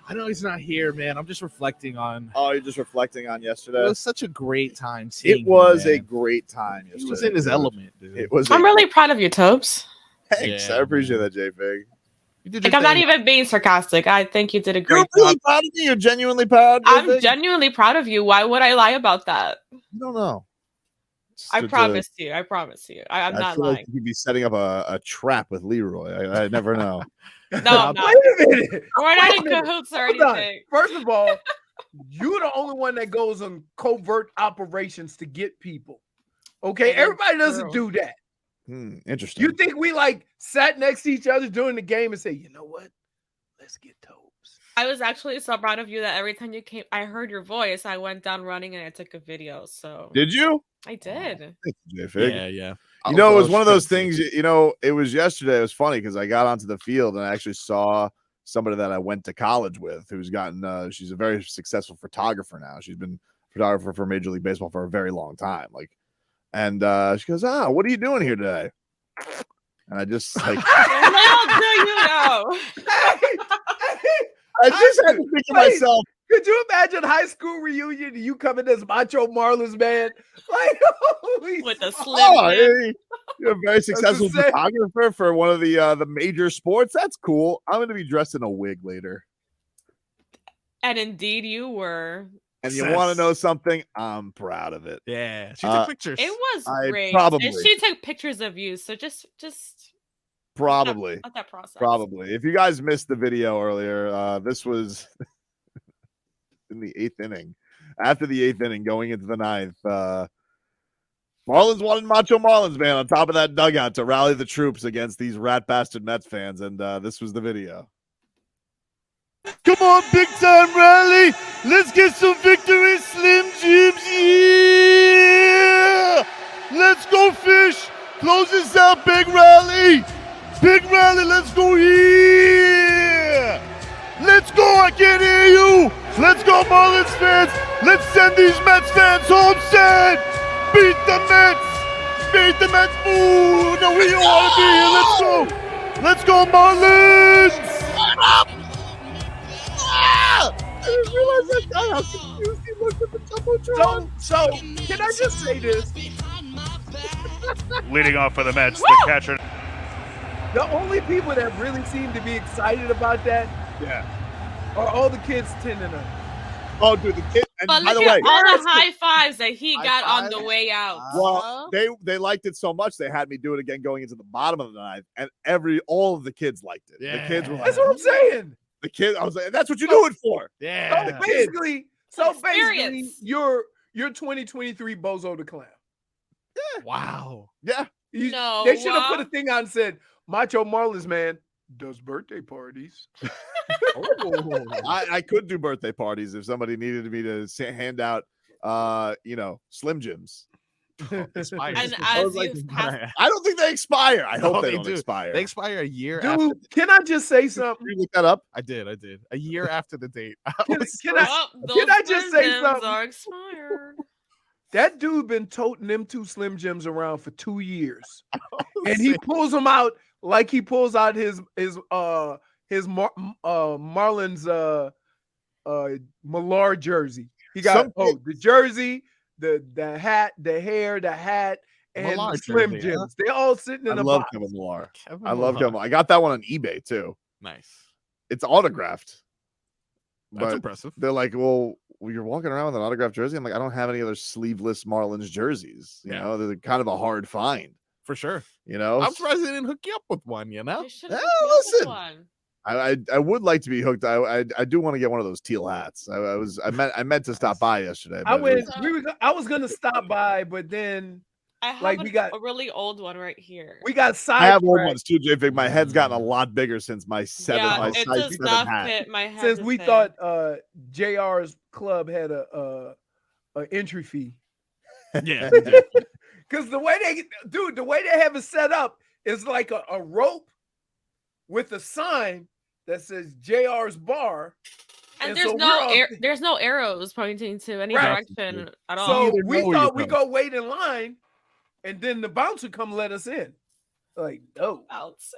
I know he's not here, man. I'm just reflecting on. Oh, you're just reflecting on yesterday. It was such a great time seeing It was him, a great time yesterday. He was in his element, dude. It was. I'm really proud of you, Tobes. Thanks. I appreciate that, JFig. Like, I'm not even being sarcastic. I think you did a great You're really job. proud of me? You're genuinely proud? I'm genuinely proud of you. Why would I lie about that? I don't know. I promise you. I promise you. I'm not feel lying. like you could be setting up a trap with Leroy. I never know. No, I'm not. Wait a minute. We're not in cahoots or anything. First of all, you're the only one that goes on covert operations to get people. Okay, everybody doesn't do that. Interesting. You think we like sat next to each other during the game and say, you know what? Let's get Tobes. I was actually so proud of you that every time you came, I heard your voice. I went down running and I took a video. So did you? I did. Thank you, JFig. Yeah. You know, it was one of those things. You know, it was yesterday. It was funny because I got onto the field and I actually saw somebody that I went to college with who's gotten. She's a very successful photographer now. She's been a photographer for Major League Baseball for a very long time. And she goes, what are you doing here today? And I just like, how do you know? I just had to think to myself. Could you imagine high school reunion? You coming as Macho Marlins Man, like with a slim. You're a very successful photographer for one of the major sports. That's cool. I'm going to be dressed in a wig later. And indeed, you were. And you want to know something? I'm proud of it. Yeah, she took pictures. It was great. Probably. And she took pictures of you. So just probably not that process. Probably. If you guys missed the video earlier, this was in the 8th inning. After the 8th inning, going into the 9th, Marlins wanted Macho Marlins Man on top of that dugout to rally the troops against these rat bastard Mets fans, and this was the video. Come on, big time rally. Let's get some victory, Slim Jims. Yeah! Let's go, fish. Close this out, big rally. Big rally, let's go here. Let's go, I can't hear you. Let's go, Marlins fans. Let's send these Mets fans home sad. Beat the Mets. Beat the Mets. Ooh, no, we don't want to be here. Let's go. Let's go, Marlins. I didn't realize that guy how confused he looked at the Jumbotron. So, can I just say this? Leading off for the Mets, the catcher. The only people that really seem to be excited about that are all the kids tending them. Oh, dude, the kid. And but by the look way, at all the high fives that he got on the way out. Well, they liked it so much they had me do it again going into the bottom of the 9th, and all of the kids liked it. Yeah. The kids were like, that's what I'm saying. The kids, I was like, that's what you do it for. Yeah. So basically, you're 2023 Bozo the Clown. Yeah. Wow. Yeah. They should have put a thing on and said, Macho Marlins Man does birthday parties. I could do birthday parties if somebody needed me to hand out, Slim Jims. And as you've passed, I don't think they expire. I hope they don't expire. They expire a year. Dude, after can I just say something? Did you look that up? I did. A year after the date. Can I just say something? Are expired. That dude been toting them 2 Slim Jims around for 2 years, and he pulls them out like he pulls out his Marlins Millar jersey. He got the jersey, the hat, the hair, the hat, and Millar the Slim jersey, Jims. They're all sitting in a box. Kevin Millar. I love Kevin Millar. I got that one on eBay too. Nice. It's autographed. That's impressive. They're like, well, you're walking around with an autographed jersey. I'm like, I don't have any other sleeveless Marlins jerseys. You know, they're kind of a hard find. For sure. You know? I'm surprised they didn't hook you up with one, you know? Listen. I would like to be hooked. I do want to get one of those teal hats. I meant to stop by yesterday. I was gonna stop by, but then I have we got a really old one right here. We got sidetracked. I have old ones too, JFig. My head's gotten a lot bigger since my size 7 hat. Since we thought JR's club had a entry fee. Yeah. Because the way they have it set up is like a rope with a sign that says JR's bar. And there's no arrows pointing to any direction at all. So we thought we go wait in line, and then the bouncer come let us in. Like, no. Bouncer.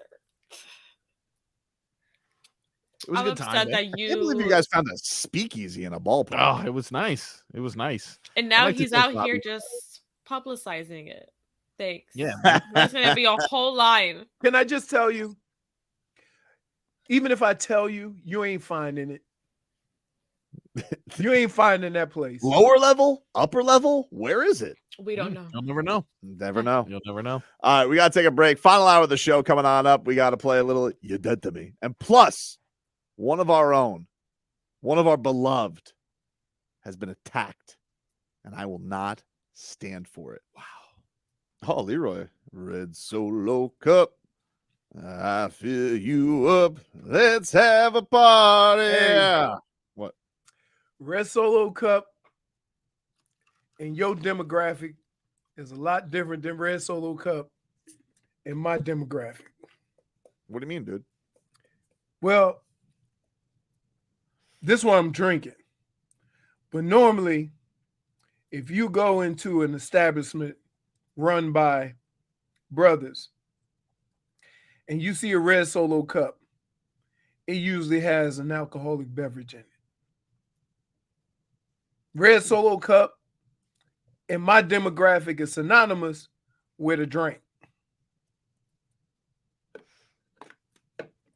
It was a I'm good time. upset man. that I can't believe you guys found a speakeasy in a ballpark. Oh, it was nice. It was nice. And I now like to he's think out here Bobby- just publicizing it. Thanks. Yeah, man. There's gonna be a whole line. Can I just tell you? Even if I tell you, you ain't finding it. You ain't finding that place. Lower level, upper level, where is it? We don't know. You'll never know. Never know. You'll never know. All right, we got to take a break. Final hour of the show coming on up. We got to play a little You Dead to Me. And plus, one of our own, one of our beloved, has been attacked. And I will not stand for it. Wow. Oh, Leroy. Red Solo Cup. I fill you up. Let's have a party. Hey. What? Red Solo Cup and your demographic is a lot different than Red Solo Cup and my demographic. What do you mean, dude? Well, this one I'm drinking. But normally, if you go into an establishment run by brothers and you see a Red Solo Cup, it usually has an alcoholic beverage in it. Red Solo Cup and my demographic is synonymous with a drink.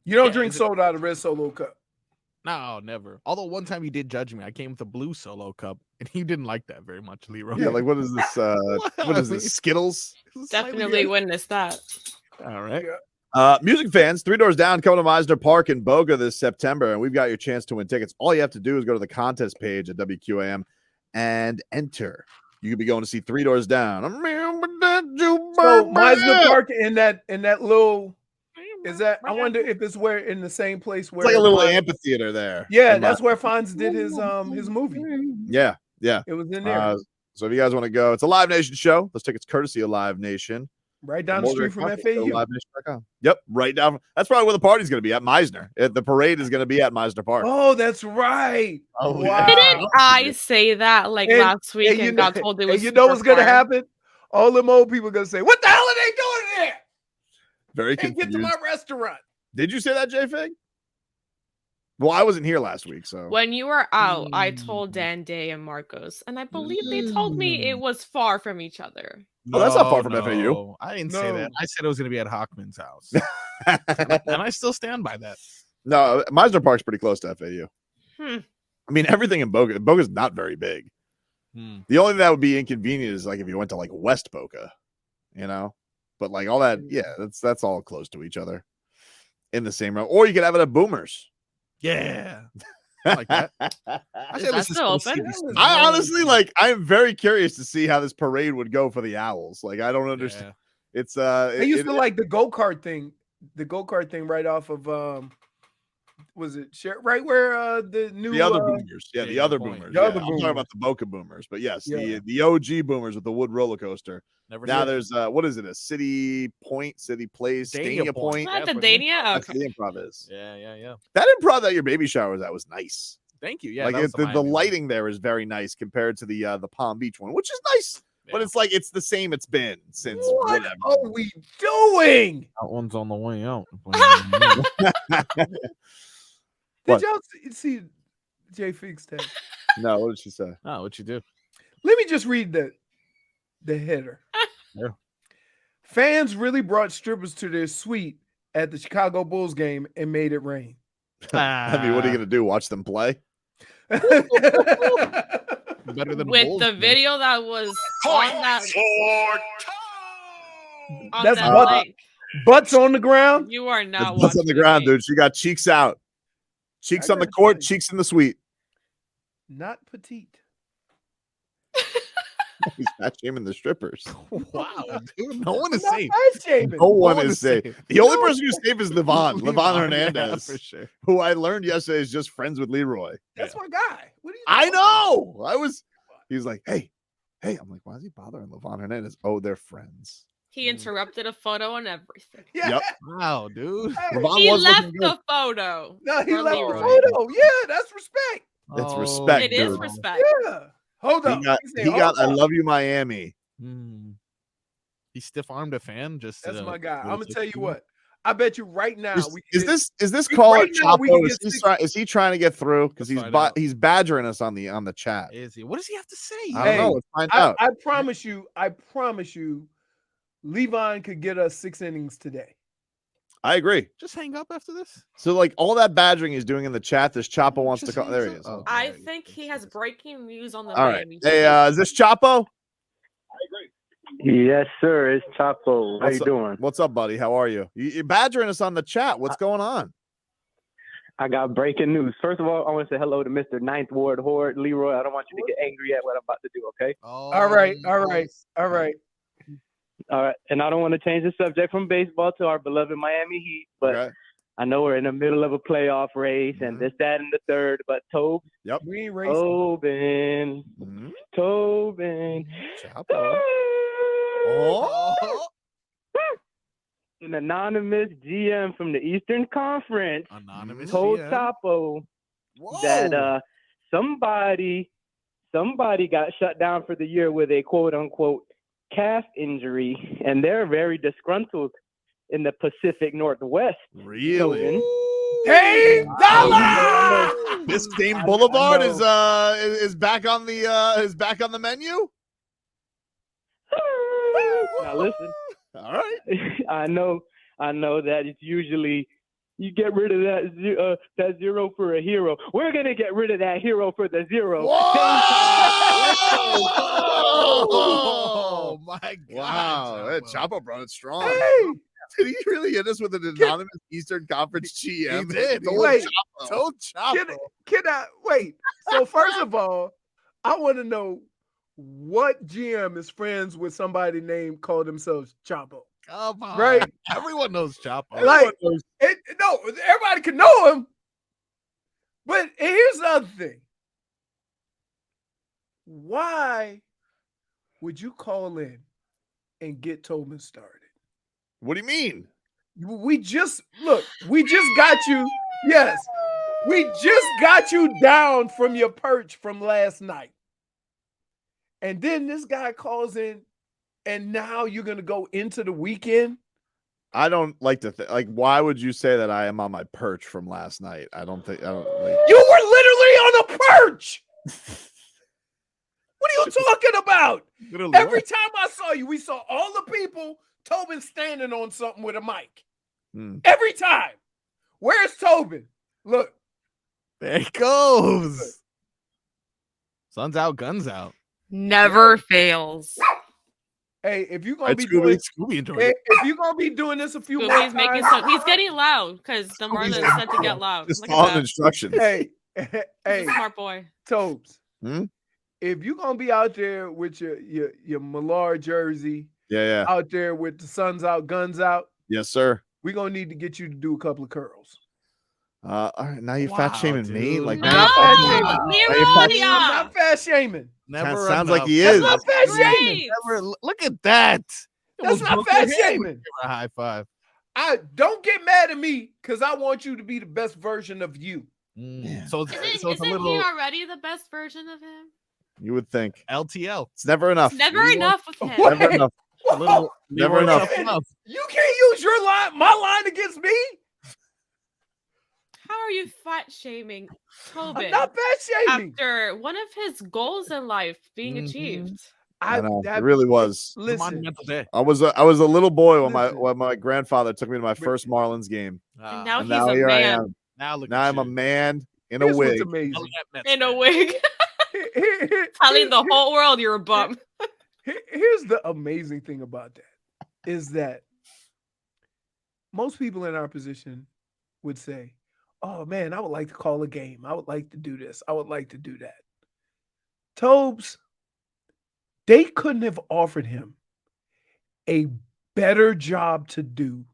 You don't drink soda out of Red Solo Cup. No, never. Although one time you did judge me. I came with a blue Solo Cup, and you didn't like that very much, Leroy. Yeah, like what is this? What is this? Skittles? Definitely witnessed that. All right. Music fans, 3 Doors Down coming to Meisner Park in Boca this September, and we've got your chance to win tickets. All you have to do is go to the contest page at WQAM and enter. You could be going to see 3 Doors Down. I remember that you So burned my Meisner head. Park in that little, is that, I wonder if it's where in the same place where It's like a little Fonz- amphitheater there. Yeah, in that's Meisner. where Fonz did his movie. Yeah. It was in there. So if you guys want to go, it's a Live Nation show. Those tickets courtesy of Live Nation. Right down the street from FAU. LiveNation.com. Yep, right down. That's probably where the party's going to be, at Meisner. The parade is going to be at Meisner Park. Oh, that's right. Oh, Wow. Didn't I say that like And- last week and got told it was? And you know what's super gonna far? happen? All them old people are gonna say, "What the hell are they doing there? Very Can't get to confused. my restaurant." Did you say that, J-Fig? Well, I wasn't here last week, so. When you were out, I told Dan Day and Marcos, and I believe they told me it was far from each other. Oh, that's not far from FAU. I didn't say No. that. I said it was going to be at Hockman's house. And I still stand by that. No, Meisner Park's pretty close to FAU. Hmm. I mean, everything in Boca. Boca's not very big. The only thing that would be inconvenient is like if you went to like West Boca, you know? But like all that, yeah, that's all close to each other in the same room. Or you could have it at Boomers. Yeah. I like that. I Is said, that let's just still go open? see these things. I honestly I'm very curious to see how this parade would go for the Owls. Like I don't understand. It's I used to like the go-kart thing. The go-kart thing right off of was it right where the new the other Boomers. Yeah, yeah, the good other point. Boomers. The Yeah, other I'm talking Boomers. about the Boca Boomers. But yes, Yeah. the OG Boomers with the wood roller coaster. Never Now did. there's what is it? A City Point, City Place, Dania Dania Point. Point. Not the for me. Dania. That's Okay. the improv is. Yeah. That improv that your baby shower was at was nice. Thank you. Yeah. like that was the Miami one. lighting there is very nice compared to the Palm Beach one, which is nice. But Yeah. it's like it's the same it's been since What whatever. are we doing? That one's on the way out. What? Did y'all see Jay Fig's text? No, what did she say? Oh, what you do? Let me just read the header. Yeah. Fans really brought strippers to their suite at the Chicago Bulls game and made it rain. I mean, what are you gonna do? Watch them play? Better than With Bulls the game. video that was on that That's that what- link. Butts on the ground. You are not It's butts watching on the ground, game. dude. She got cheeks out, cheeks I on the gotta court, tell you. cheeks in the suite. Not petite. He's not shaming the strippers. Wow, dude. No one is Not safe. bad shaving. No one one is is safe. safe. The only No. person who's safe is Levon Yeah, Hernandez, for sure. who I learned yesterday is just friends with Leroy. That's my guy. What are you I talking know. He's like, hey. I'm like, why is he bothering Levon Hernandez? Oh, they're friends. He interrupted a photo and everything. Yeah. Yep. Wow, dude. Hey, Levon He was left looking good. the photo. no, he for left the Leroy. photo. Yeah, that's respect. It's respect, It is dude. respect. Yeah. Hold up. He got I love you, Miami. He stiff armed a fan. Just That's to my guy. go I'm gonna to tell you school. what. I bet you right now. Is this we- caller right now we can Chapo? get Is he trying to get through? Because Let's find out. he's badgering us on the chat. Is he? What does he have to say? I don't know. Let's find out. I promise you, Levon could get us 6 innings today. I agree. Just hang up after this. So like all that badgering he's doing in the chat, this Chapo wants to Just come. There he hangs is. up. Oh, I yeah, think he has breaking news on the All right. Miami Hey, Heat. is this Chapo? Yes, sir. It's Chapo. How What's you up? doing? What's up, buddy? How are you? You're badgering us on the chat. What's going on? I got breaking news. First of all, I want to say hello to Mr. Ninth Ward Horde Leroy. I don't want you to get angry at what I'm about to do, okay? Oh, All right. All right. And I don't want to change the subject from baseball to our beloved Miami Heat, but Okay. I know we're in the middle of a playoff race and this, that, and the third. But Tobes, We ain't racing. Tobin, Mhm. Tobin. Chapo. Oh. An anonymous GM from the Eastern Conference Anonymous told GM. Chapo Whoa. that somebody got shut down for the year with a quote-unquote calf injury, and they're very disgruntled in the Pacific Northwest. Really? Tobin. Hey, dollar! This Game Boulevard is back on the menu. Now listen, All right. I know that it's usually you get rid of that zero for a hero. We're gonna get rid of that hero for the zero. Oh my God! Wow. That Chapo. Chapo brought it strong. Hey, Did he really hit us with an anonymous Eastern Conference GM? He did. Told Wait. Chapo. Told Chapo. can I wait? So first of all, I want to know what GM is friends with somebody named called themselves Chapo. Come on. Right. Everyone knows Chapo. Like, no, everybody can know him. But here's the other thing. Why would you call in and get Tobin started? What do you mean? We just got you. Yes, we just got you down from your perch from last night. And then this guy calls in, and now you're going to go into the weekend? I don't like to think. Like, why would you say that I am on my perch from last night? I don't like. You were literally on a perch. What are you talking about? Literally Every what? time I saw you, we saw all the people, Tobin standing on something with a mic. Hmm. Every time. Where's Tobin? Look. There he goes. Sun's out, guns out. Never fails. Hey, if you're gonna Right, be Scooby? doing Scooby enjoyed if it. you're gonna be doing this a few more Scooby's making times, some. He's getting loud because the Scooby's Marlins said to get loud. Just Look following at that. instructions. hey, He's hey, a smart boy. Tobes. Hmm? If you're gonna be out there with your Millard jersey, Yeah. out there with the sun's out, guns out, Yes, sir. we're gonna need to get you to do a couple of curls. All right, now you're Wow, fat shaming me. dude. Like, No, now fat shaming. Leroy. I'm not fast shaming. Never sounds like enough. he That's is. not fast shaming. Great. Never, look at that. That's not fast shaming. Give her a high five. I don't get mad at me because I want you to be the best version of you. Yeah. So it's Isn't a he little already the best version of him? You would think LTL. it's never enough. It's never enough with him. What? Never enough. A little Never Leroy enough. tough enough. You can't use your line, my line against me. How are you fat shaming Tobin I'm not fast shaming. after one of his goals in life being Mhm. achieved? I know. It really was. It's a Listen, monumental day. I was a little boy when Listen. my grandfather took me to my first Marlins game. And now And he's now a here I man am. Now look Now at I'm a you. man in a here's what's wig. amazing. in a wig, telling the whole world you're a bum. Here's the amazing thing about that is that most people in our position would say, "Oh man, I would like to call a game. I would like to do this. I would like to do that." Tobes, they couldn't have offered him a better job to do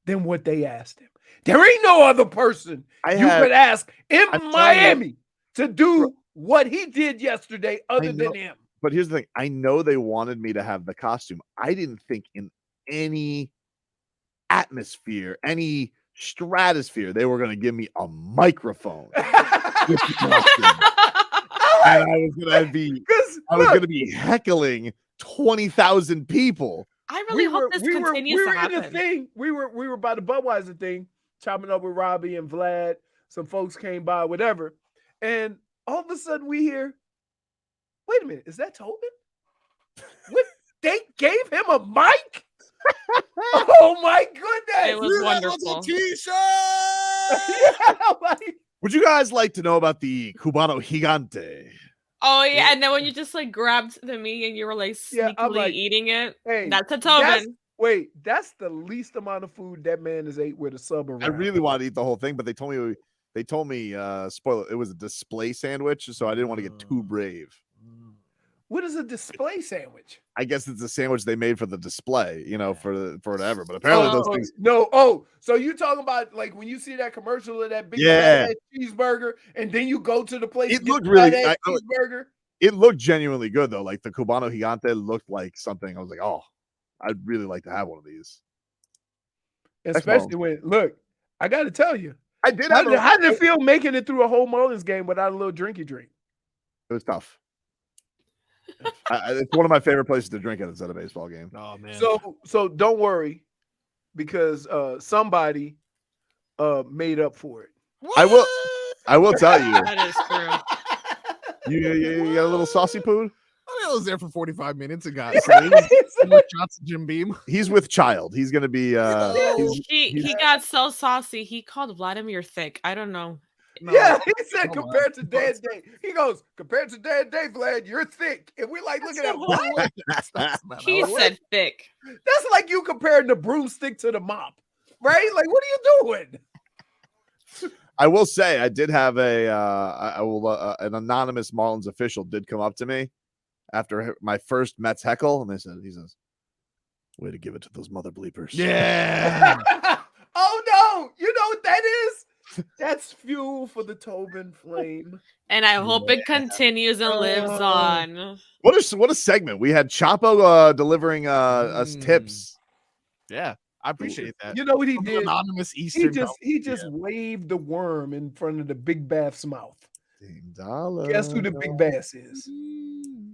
than what they asked him. There ain't no other person you could ask in I'm telling Miami to do what he did yesterday other know. than him. But here's the thing. I know they wanted me to have the costume. I didn't think in any atmosphere, any stratosphere, they were going to give me a microphone. with the costume. And I was going to be heckling 20,000 people I really hope this continues to in the happen. thing. We were by the Budweiser thing, chopping up with Robbie and Vlad. Some folks came by, whatever, and all of a sudden we hear, "Wait a minute, is that Tobin? What? They gave him a mic? Oh my goodness! It was wonderful. T-shirt. Yeah, like, Would you guys like to know about the Cubano Gigante? Oh yeah, and then when you just like grabbed the meat and you were like Yeah, I'm sneakily like, eating it, hey, that's a Tobin. that's the least amount of food that man has ate with a sub around. I really wanted to eat the whole thing, but they told me spoiler, it was a display sandwich, so I didn't want to get too brave. What is a display sandwich? I guess it's a sandwich they made for the display, for whatever. But apparently those things. No, oh, so you talking about like when you see that commercial of that big fat cheeseburger, and then you go to the place. It and get looked the really. fat ass cheeseburger. It looked genuinely good though. Like the Cubano Gigante looked like something. I was like, oh, I'd really like to have one of these. Especially when I got to tell you, I did. How did it feel making it through a whole Marlins game without a little drinky drink? It was tough. It's one of my favorite places to drink at a baseball game. Oh man. So don't worry, because somebody made up for it. I will tell you. That is true. You got a little saucy poo? I was there for 45 minutes and got shots of Jim Beam. He's with child. He's gonna be He got so saucy. He called Vladimir thick. I don't know. No. Yeah, he said compared to Dan Day. He goes, compared to Dan Day, Vlad, you're thick. And we're like, looking at what? He said thick. That's like you comparing the broomstick to the mop, right? Like, what are you doing? I will say I did have an anonymous Marlins official did come up to me after my first Mets heckle, and he says, "Way to give it to those mother bleepers." Yeah. Oh no, you know what that is? That's fuel for the Tobin flame. And I hope it continues and lives on. What a segment. We had Chapo delivering us tips. Yeah, I appreciate that. You know what he From the did? Anonymous Eastern. He just waved the worm in front of the Big Bath's mouth. Dame Dollar. Guess who the Big Bass is?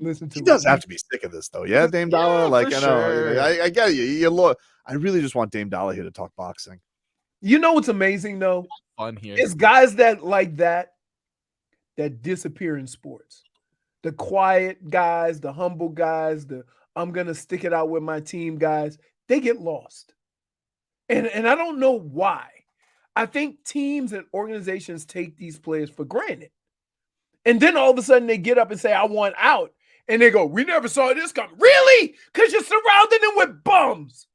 Listen to He does have to be sick of this though. Yeah, Dame Dollar. Like I know, sure. I get you. I really just want Dame Dollar here to talk boxing. You know what's amazing though? Fun here. It's guys that like that disappear in sports. The quiet guys, the humble guys, the I'm gonna stick it out with my team guys, they get lost. And I don't know why. I think teams and organizations take these players for granted. And then all of a sudden they get up and say, I want out. And they go, we never saw this coming. Really? Because you're surrounding them with bums.